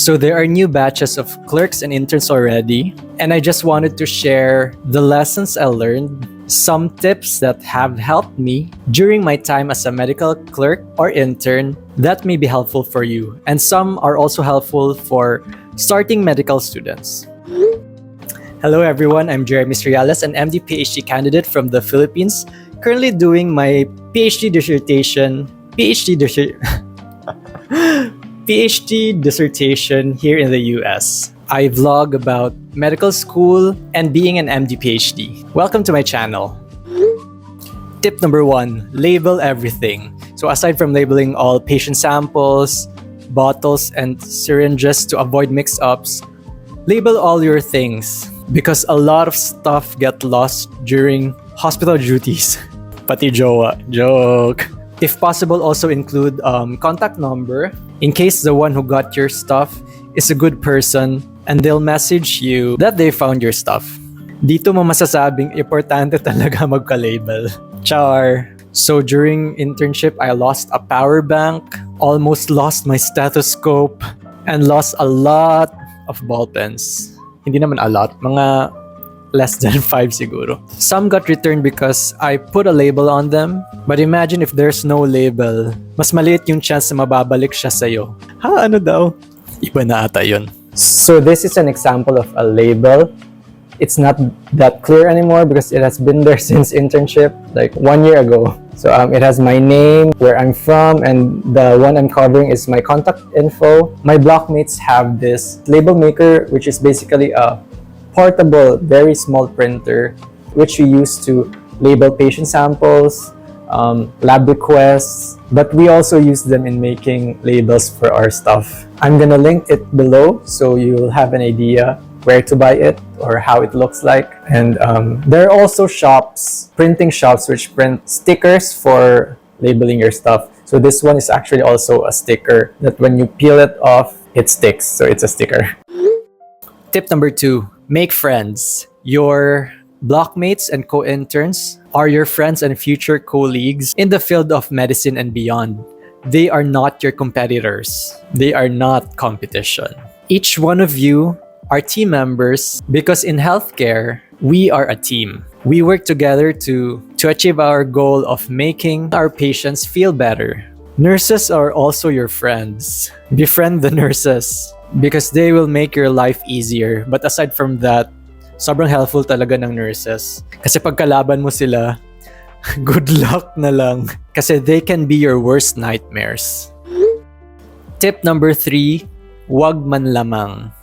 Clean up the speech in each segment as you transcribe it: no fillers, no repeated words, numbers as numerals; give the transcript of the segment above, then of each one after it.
So there are new batches of clerks and interns already, and I just wanted to share the lessons I learned, some tips that have helped me during my time as a medical clerk or intern that may be helpful for you, and some are also helpful for starting medical students. Hello everyone, I'm Ceriales, an MD-PhD candidate from the Philippines, currently doing my PhD dissertation here in the US. I vlog about medical school and being an MD-PhD. Welcome to my channel. Tip number 1, label everything. So aside from labeling all patient samples, bottles, and syringes to avoid mix-ups, label all your things because a lot of stuff get lost during hospital duties. Pati jowa. Joke. If possible, also include contact number in case the one who got your stuff is a good person and they'll message you that they found your stuff. Dito mo masasabing importante talaga magka-label. Char! So during internship, I lost a power bank, almost lost my stethoscope, and lost a lot of ball pens. Hindi naman a lot, mga less than 5 siguro. Some got returned because I put a label on them, but imagine if there's no label, mas maliit yung chance na mababalik siya sa'yo. Ha, ano daw? Iba na ata yun. So this is an example of a label. It's not that clear anymore because it has been there since internship, like 1 year ago. So it has my name, where I'm from, and the one I'm covering is my contact info. My blockmates have this label maker, which is basically a portable, very small printer, which we use to label patient samples, lab requests, but we also use them in making labels for our stuff. I'm gonna link it below so you'll have an idea where to buy it or how it looks like. And there are also shops, printing shops, which print stickers for labeling your stuff. So this one is actually also a sticker that when you peel it off, it sticks. So it's a sticker. Tip number 2, make friends. Your blockmates and co-interns are your friends and future colleagues in the field of medicine and beyond. They are not your competitors. They are not competition. Each one of you are team members because in healthcare, we are a team. We work together to achieve our goal of making our patients feel better. Nurses are also your friends. Befriend the nurses because they will make your life easier. But aside from that, sobrang helpful talaga ng nurses. Kasi pagkalaban mo sila, good luck na lang. Kasi they can be your worst nightmares. Tip number 3, wag man lamang.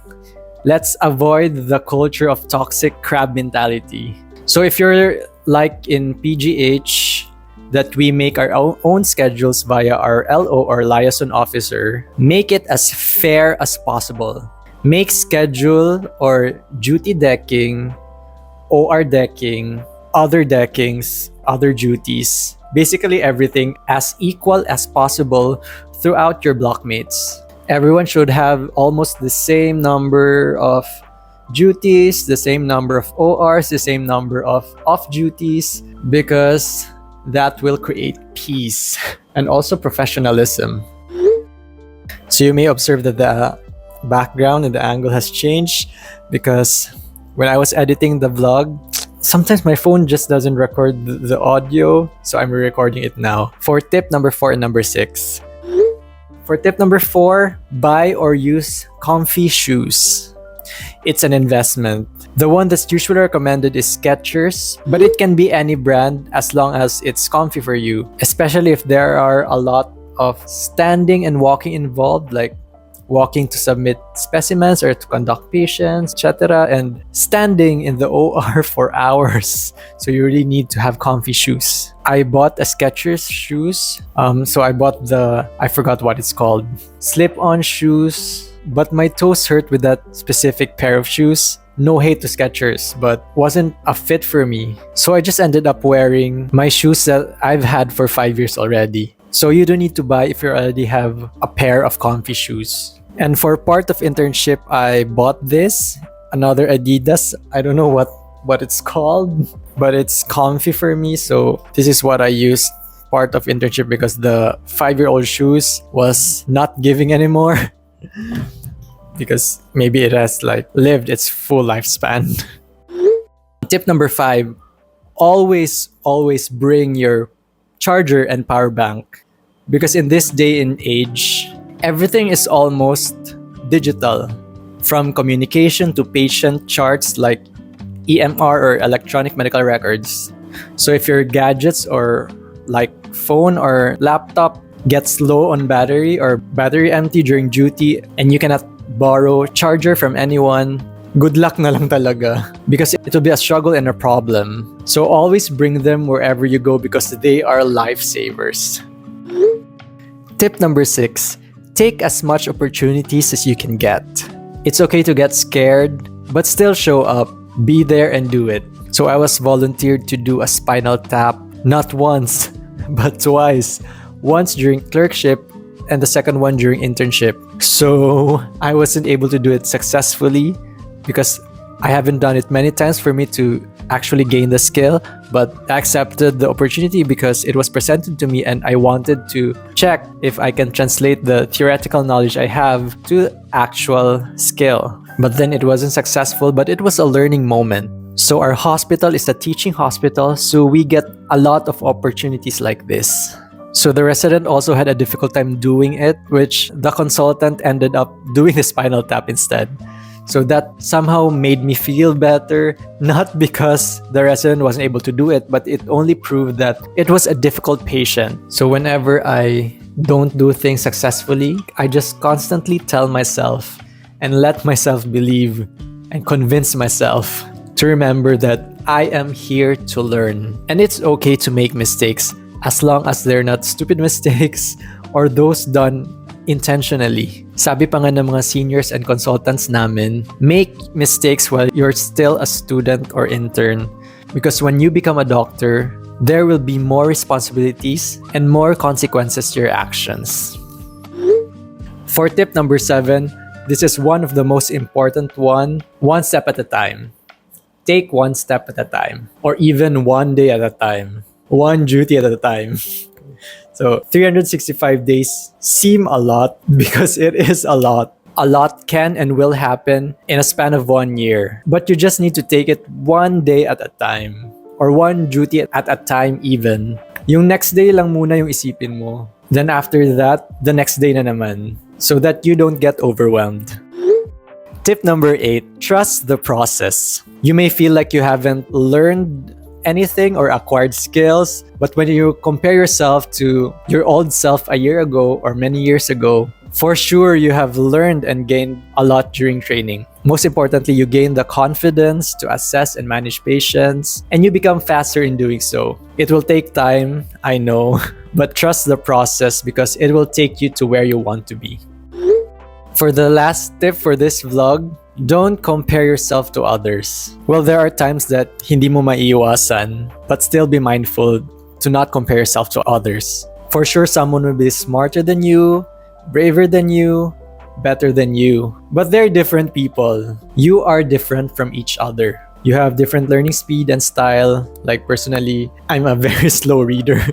Let's avoid the culture of toxic crab mentality. So if you're like in PGH, that we make our own schedules via our LO or liaison officer, make it as fair as possible. Make schedule or duty decking, OR decking, other deckings, other duties, basically everything as equal as possible throughout your blockmates. Everyone should have almost the same number of duties, the same number of ORs, the same number of off duties, because that will create peace and also professionalism. So you may observe that the background and the angle has changed because when I was editing the vlog, sometimes my phone just doesn't record the audio, so I'm re-recording it now. For tip number 4 and number 6. For tip number 4, buy or use comfy shoes. It's an investment. The one that's usually recommended is Skechers, but it can be any brand as long as it's comfy for you, especially if there are a lot of standing and walking involved, like walking to submit specimens or to conduct patients, etc., and standing in the OR for hours. So you really need to have comfy shoes. I bought a Skechers shoes. So I bought I forgot what it's called, slip-on shoes, but my toes hurt with that specific pair of shoes. No hate to Skechers, but wasn't a fit for me. So I just ended up wearing my shoes that I've had for 5 years already. So you don't need to buy if you already have a pair of comfy shoes. And for part of internship, I bought this, another Adidas. I don't know what it's called, but it's comfy for me. So this is what I used part of internship because the 5-year-old shoes was not giving anymore. because maybe it has like lived its full lifespan. Tip number 5, always bring your charger and power bank, because in this day and age, everything is almost digital, from communication to patient charts like EMR or electronic medical records. So if your gadgets or like phone or laptop gets low on battery or battery empty during duty and you cannot borrow charger from anyone, good luck na lang talaga, because it will be a struggle and a problem. So always bring them wherever you go because they are lifesavers. Tip number 6, take as much opportunities as you can get. It's okay to get scared, but still show up, be there and do it. So I was volunteered to do a spinal tap, not once, but twice. Once during clerkship and the second one during internship. So I wasn't able to do it successfully because I haven't done it many times for me to actually gain the skill, but I accepted the opportunity because it was presented to me and I wanted to check if I can translate the theoretical knowledge I have to actual skill. But then it wasn't successful, but it was a learning moment. So our hospital is a teaching hospital, so we get a lot of opportunities like this. So the resident also had a difficult time doing it, which the consultant ended up doing the spinal tap instead. So that somehow made me feel better, not because the resident wasn't able to do it, but it only proved that it was a difficult patient. So whenever I don't do things successfully, I just constantly tell myself and let myself believe and convince myself to remember that I am here to learn. And it's okay to make mistakes as long as they're not stupid mistakes or those done intentionally. Sabi pa nga ng mga seniors and consultants namin, make mistakes while you're still a student or intern. Because when you become a doctor, there will be more responsibilities and more consequences to your actions. For tip number 7, this is one of the most important one step at a time. Take one step at a time, or even one day at a time, one duty at a time. So 365 days seem a lot because it is a lot. A lot can and will happen in a span of 1 year. But you just need to take it one day at a time, or one duty at a time even. Yung next day lang muna yung isipin mo. Then after that, the next day na naman, so that you don't get overwhelmed. Tip number 8, trust the process. You may feel like you haven't learned anything or acquired skills, but when you compare yourself to your old self a year ago or many years ago, for sure you have learned and gained a lot during training. Most importantly, you gain the confidence to assess and manage patients, and you become faster in doing so. It will take time, I know, but trust the process because it will take you to where you want to be. For the last tip for this vlog, don't compare yourself to others. Well, there are times that hindi mo maiiwasan, but still be mindful to not compare yourself to others. For sure, someone will be smarter than you, braver than you, better than you. But they're different people. You are different from each other. You have different learning speed and style. Like personally, I'm a very slow reader.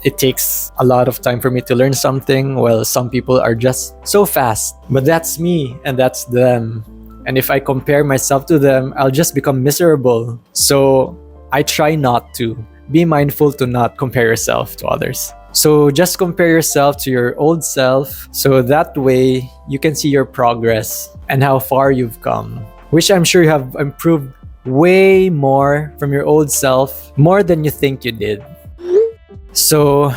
It takes a lot of time for me to learn something, while some people are just so fast. But that's me and that's them. And if I compare myself to them, I'll just become miserable. So I try not to. Be mindful to not compare yourself to others. So just compare yourself to your old self, so that way you can see your progress and how far you've come, which I'm sure you have improved way more from your old self, more than you think you did. So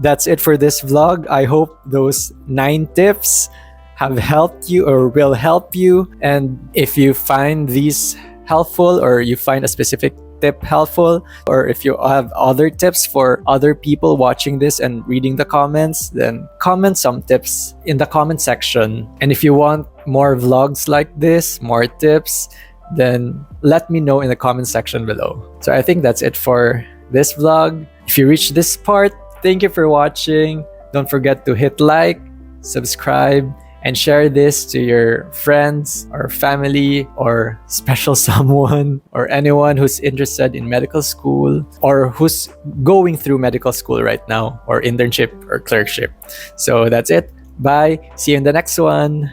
that's it for this vlog. I hope those 9 tips have helped you or will help you. And if you find these helpful, or you find a specific tip helpful, or if you have other tips for other people watching this and reading the comments, then comment some tips in the comment section. And if you want more vlogs like this, more tips, then let me know in the comment section below. So I think that's it for this vlog. If you reached this part, thank you for watching. Don't forget to hit like, subscribe, and share this to your friends or family or special someone or anyone who's interested in medical school or who's going through medical school right now, or internship or clerkship. So that's it. Bye. See you in the next one.